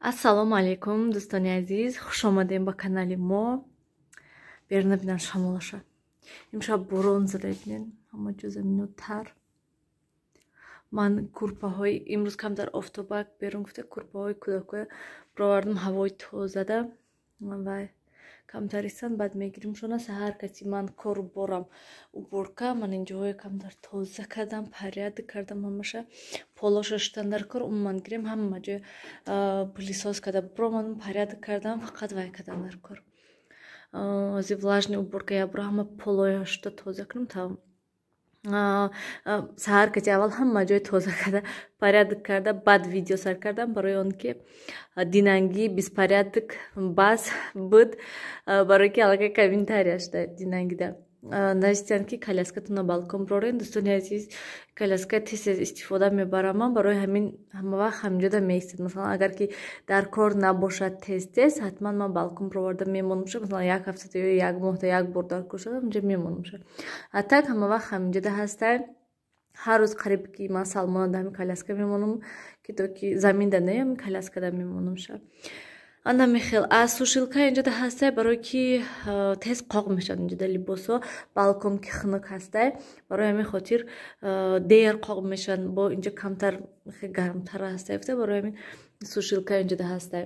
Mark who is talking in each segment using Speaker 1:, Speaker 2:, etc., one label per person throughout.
Speaker 1: Ассалому алейкум, дӯстони азиз. Хуш омадем ба канали мо. Берун бинан шамолаша. Имшаб борон зада бинен. Ҳама ҷо замину тар. Ман курпаҳои имрӯз камтар офтобак берун гуфта курпаҳои кӯдакоя провардам ҳавои тозада. Ва камтар исан баъд мегиримшона саҳар каси ман кору борам уборка ман инҷоҳоя камтар тоза кардам, порядок кардам ҳамаша. Полоша шудан дар кор умуман гирем ҳама ҷоя пилисос када бромадам порядок кардам фақат вай кадам дар кор. Ози влажни уборка я бура ҳама полоя шуда тоза кунам та саҳар каси аввал ҳама ҷоя тоза када порядок карда баъд видео сар кардам барои он ки динангӣ беспорядок бас буд барои ки аллакай комментарий ашта динангида навистиянд ки коляскатон на балкон брорен. Дӯстони азиз, коляска тез истифода мебарам ман барои ҳамин ҳама вақт ҳаминҷода меистад. Масалан агар ки дар кор набошад тез ҳатман ман балкон проварда мемонамша. Масалан як ҳафта ё як моҳ як бор дар кор шудам инҷа мемонамша. Так ҳама вақт ҳаминҷода ҳастад. ҳар рӯз қариб ки ман салмона дами коляска мемонам ки то ки заминда неям коляскада мемонамша. Ана мехел аз сушилка инҷода ҳастай барои ки тез қоқ мешавад инҷода либосо балкон ки хунук ҳастай барои ҳамин хотир дер қоқ мешавад бо инҷа камтар гармтар ҳастай гуфта барои ҳамин сушилка инҷода ҳастай.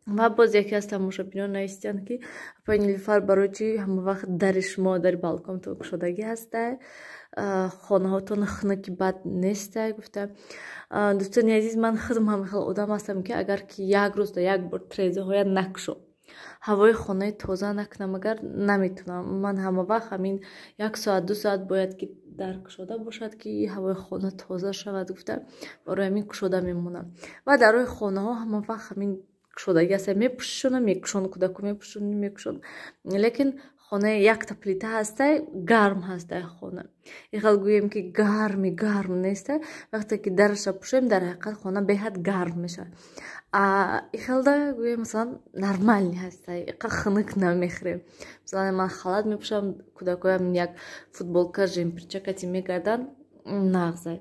Speaker 1: Ва боз яке аз тамошобинон наистиянд ки апай Нилуфар барои чӣ ҳама вақт дари шумо дари балконтон кушодагӣ ҳастай хонаҳотон хунуки бад нестай гуфта. Дӯстони азиз, ман худам ҳам хел одам ҳастам ки агар ки як рӯз то як бор трезаҳоя накушо ҳавои хонаи тоза накунам агар наметунам. Ман ҳама вақт ҳамин 1 соат 2 соат бояд ки дар кушода бошад ки ҳавои хона тоза шавад гуфта барои ҳамин кушода мемонам. Ва дар роҳи хонаҳо ҳама вақт ҳамин кушодаги ҳаста мепӯшишона мекушон кӯдако мепӯшон мекушон лекин хонаи якта плита ҳастай гарм ҳастай хона ихел гӯем ки гарм нестай вақте ки дараша пӯшем дар ҳақиқат хона беҳад гарм мешавад. Ихелда гӯем масалан нормални ҳастай иқа хунук намехӯрем. Масалан ман халат мепӯшам кӯдакоям як футболка жемпирча кати мегардан нағзай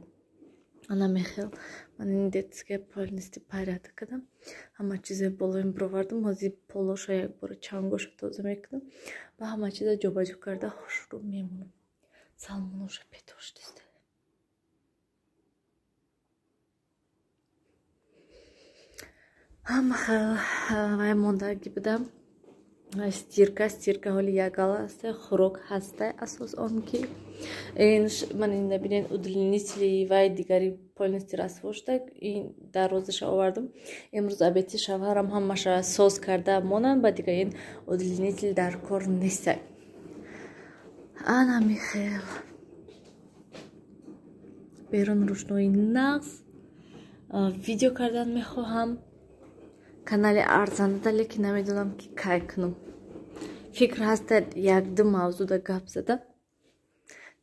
Speaker 1: ана мехел. Ман ин детская полностью порядок кардам. Ҳама чизе болоим бровардам. Ҳозир полоша як бора чангоша тоза мекунам ва ҳама чиза ҷобаҷо карда хушрӯ мемонам. Салмоноша петоштеста. Ҳама хел вай мондаги будам. Стирка ҳоли ягал ҳастай хӯрок ҳастай асос он ки ин ман ин набинен удлинители вай дигари полностью расво шуда ин дар розаша овардам. Имрӯз обеди шавҳарам ҳамаша соз карда монанд ба дига ин удлинитель дар кор нестай. Ана михел берун рӯшнои нағз видео кардан мехоҳам. Канали арзанда лекин намедонам ки кай кунам. Фикр ҳастад як-ду мавзуда гап зада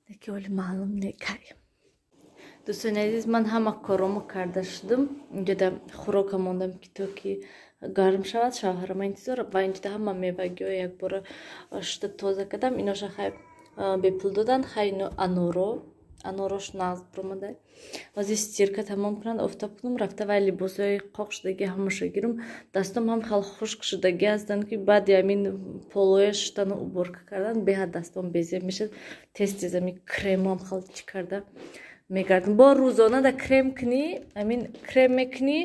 Speaker 1: лекин оли маълум не кай. Дӯстони азиз, ман ҳама коромо карда шудам. Инҷода хӯрока мондам ки то ки гарм шавад шавҳарама интизор ва инҷода ҳама мевагиҳо як бора шуда тоза кардам. Иноша хай бепул додан хай анорош нағз бромадай. Ҳозир стирка тамом кунанд офтоб кунам рафта вай либосҳои қоқ шудаги ҳамаша гирам. Дастам ҳам хел хушк шудаги ҳастанд ки баъди ҳамин полоя шудану уборка кардан беҳад дастам безе мешавад. Тез ҳамин кремам хел чӣ карда мегардам. Бо рӯзона да крем кунӣ ҳамин крем мекунӣ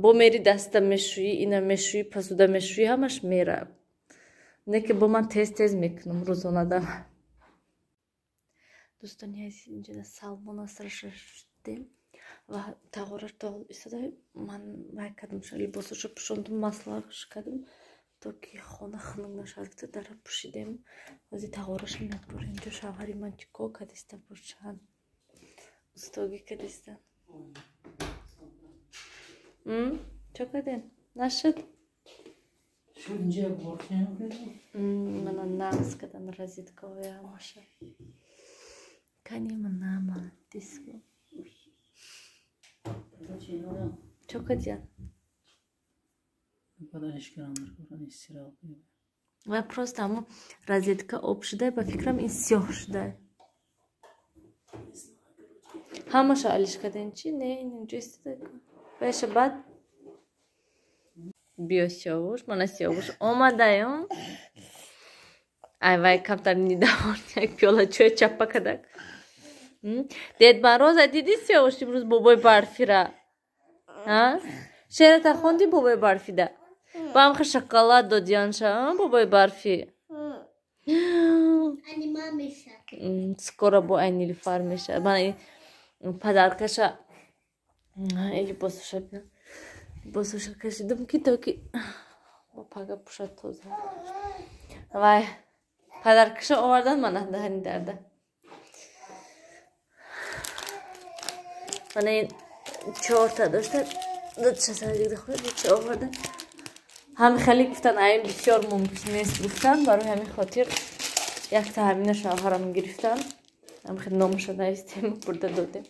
Speaker 1: бо мери даста мешӯӣ ина мешӯӣ посуда мешӯӣ ҳамаш мера. Не ки бо ман тез мекунам рӯзона да. Дӯстони азиз, инҷода салмона сараша шудем ва тағораш то истода ман вай кардамша либосаша пӯшондам маслаҳаш кардам то ки хона хунук нашавад гуфта дара пӯшидем. ҳозир тағораша мебурем. инҷо шавҳари ман чӣ кор кардиста бошанд устогӣ кардистан чо карден нашуд мана нағз кардан розеткаҳои ҳамаша канима нама диско чо кардиян ва просто ҳамо розетка об шудай ба фикрам ин сиёҳ шудай ҳамаша алиш карден чи не ин инҷо истода баша бад بیا سیاوش من سیاوش اومدم ای وای کمتر نیدم یک پیاله چای چپا کدک دید مروز دیدی سیاوش امروز بابای برفی را شعرت خوندی بابای برفی ده با هم خیلی شکلات دادیانشا بابای برفی
Speaker 2: انیما میشه
Speaker 1: скоро با نیلوفر میشه من پدرکشا ایلی باسوشا کشیدم که تا که با پگه پوشد توزه وای پدرکشا آوردن من دهنی درده من این 4 تا داشته 2 سر دیگه خود چه آوردن همه خیلی گفتن این بسیار ممکن نیست گفتن برای همین خاطر یک تا همین شوهرم گرفتن هم خیلی نامش رو نوشتیم برده دادیم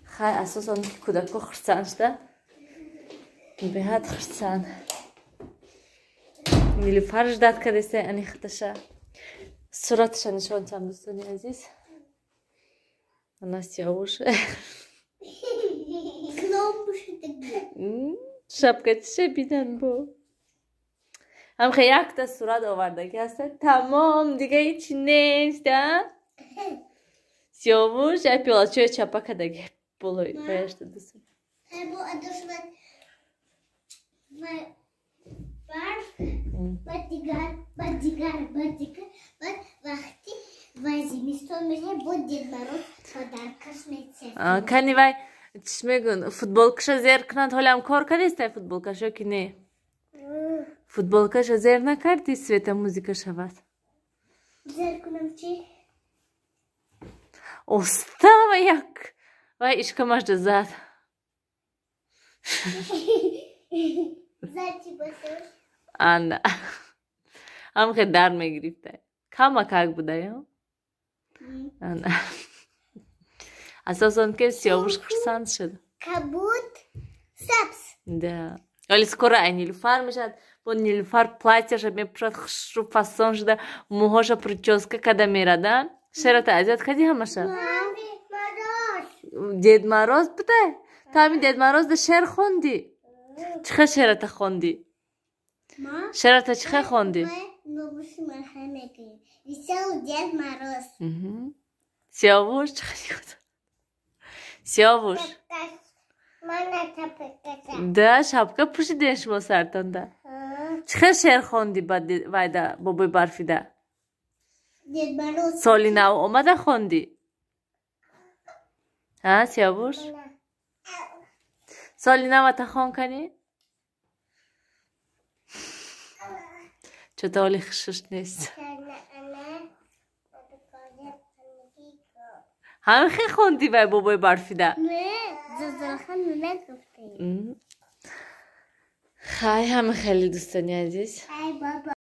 Speaker 1: خیلی اساسا که کودکا خرسان شده به حد خرسان نیلوفرش داد کردسته انی خطشه صورتش نشان چند دوستانی عزیز انا سیاوش شبکتشه بیدن با هم خیلی یک تا صورت آورده که هسته تمام دیگه هیچ نیست سیاوش یک پیاله چای چپا کدگه بلوی بایشته دوستم
Speaker 2: bu ados وقتی زمستون میشه بود دید مروز پدرکش میشه
Speaker 1: کنی وای چش میگن فوتبولکش زیر کنند حالا هم کار کردیسته فوتبولکش که نه فوتبولکش زیر نکردی سویتا موزیکش هست
Speaker 2: زیر کنم چی؟
Speaker 1: اوستا و یک وای اشکمش ده زد
Speaker 2: زد چی بسید؟
Speaker 1: آنه هم خیلی در میگریفته کم اکاک بوده یا؟ آنه اساساً که سیاوش خرسند شده
Speaker 2: کبود سبز
Speaker 1: ده ولی скоро ای نیلوفر میشد با نیلوفر پلاتیش میپوشد خشرو فاسون شده موهاش پرچاسکه کده میردن شرط اذیت کردی همشه دید مروز بوده تا همین دید مروز ده شعر خوندی چخه شعرت خوندی شعرت چخه خوندی
Speaker 2: نوبوش مرحمه کنیم ریسه و دید مروز
Speaker 1: سیاوش چخه گفت سیاوش ده شبکه پوشیدش با سرتان ده چخه شعر خوندی با بابای برفی ده
Speaker 2: دید مروز
Speaker 1: سالی نو اومده خوندی ها سیاوش سالی نو تا خون کنی چطوری خشش نیست همه خیلی خوندی وای بابای برفی ده
Speaker 2: نه زلزلخان نگفتی
Speaker 1: خیلی همه خیلی دوستانی عزیز
Speaker 2: ای بابا